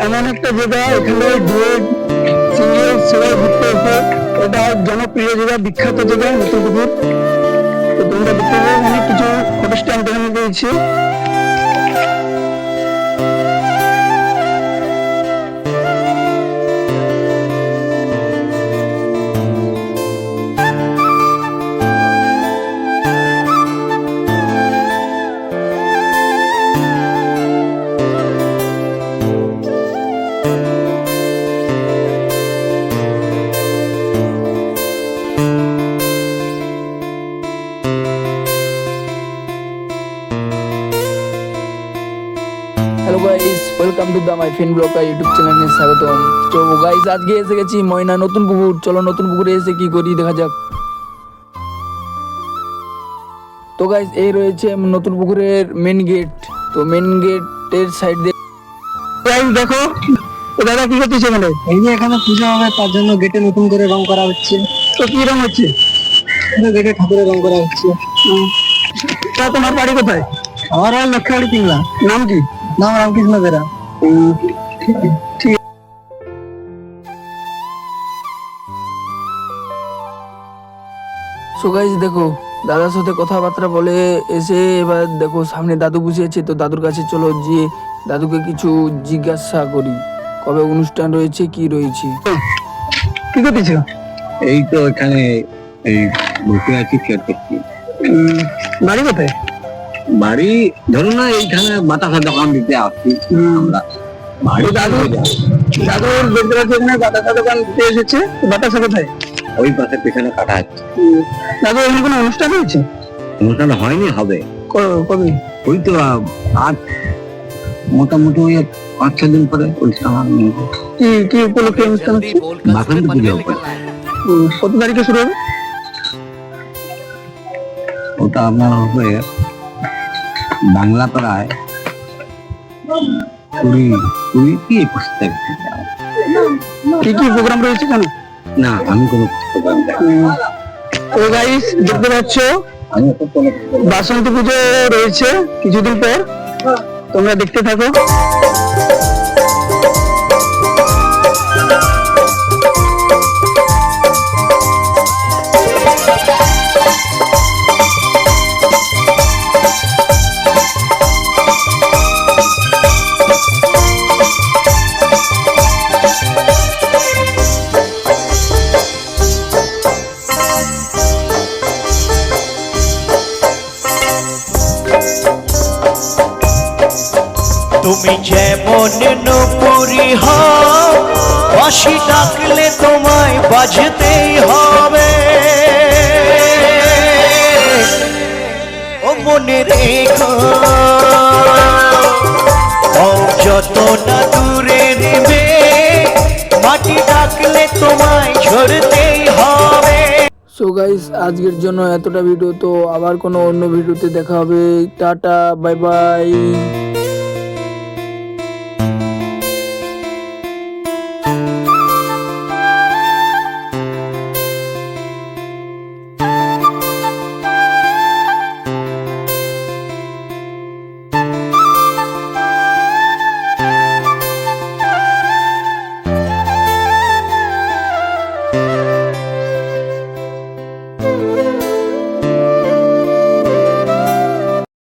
এমন একটা জায়গা, এখানে ডুয়েট সিঙ্গেল সবাই ঘুরতে এসে, এটা জনপ্রিয় জায়গা, বিখ্যাত জায়গা নতুন পুকুর। তো তোমরা দেখতে পাবে অনেক কিছু ফটো স্ট্যান্ড এখানে রয়েছে। Hello guys, welcome to my friend blogger YouTube চ্যানেলে স্বাগতম। তো গাইস, আজকে এসে গেছি ময়না নতুন পুকুর। চলো নতুন পুকুরে এসে কি করি দেখা যাক। তো গাইস, এই রয়েছে নতুন পুকুরের মেন গেট। তো মেন গেটের সাইড দিয়ে গাইস দেখো, তো দাদা কি করতেছে এখানে? এই যে এখানে পূজা হবে, তার জন্য গেটে নতুন করে রং করা হচ্ছে। তো কি রং হচ্ছে? গেটে ঠাকুরের রং করা হচ্ছে। তা তোমার বাড়ি কোথায়? আমার বাড়ি লক্ষ্যবাড়ি কিংলা। নাম কি? নাম রামকৃষ্ণ বেরা। ঠিক। সো গাইস দেখো, দাদার সাথে কথাবার্তা বলে এসে এবার দেখো সামনে দাদু বসেছে। তো দাদুর কাছে চলো গিয়ে দাদুকে কিছু জিজ্ঞাসা করি, কবে অনুষ্ঠান রয়েছে, কি রয়েছে। কি করতেছ? এই তো এখানে এই বসে আছি, চেয়ার করছি। বাড়ি কোথায়? বাড়ি ধরুন না, এইখানে বাতাসা দোকান দিতে আসছি আমরা। তো দাদুর দেখতে পাচ্ছি এখানে বাতাসা দোকান দিতে এসেছে। বাতাসা কোথায়? ওই পাশে পেছনে কাটা আছে। দাদু এখানে কোনো অনুষ্ঠান হয়েছে? অনুষ্ঠান হয়নি, হবে। কবে? ওই তো আজ মোটামুটি ওই 5-6 দিন পরে অনুষ্ঠান হবে। কি উপলক্ষে অনুষ্ঠান হচ্ছে? বাসন্তী পুজো উপরে। কত তারিখে শুরু হবে? ওটা আপনার হবে বাংলা প্রায় 20-21 তারিখ থেকে। কি প্রোগ্রাম রয়েছে এখানে? না, আমি কোনো প্রোগ্রাম তো গাইস দেখতে পাচ্ছ, আমি বাসন্তী পুজো রয়েছে কিছুদিন পর, তোমরা দেখতে থাকো। তুমি যেমন নপুরি হও, বাঁশি ডাকলে তোমায় বাজতেই হবে। ও মনে রেখো, যত না দূরে নেবে, মাটি ডাকলে তোমায় ঝরতেই হবে। সো গাইস, আজকের জন্য এতটা ভিডিও। তো আবার কোনো অন্য ভিডিওতে দেখা হবে। Tata, bye bye.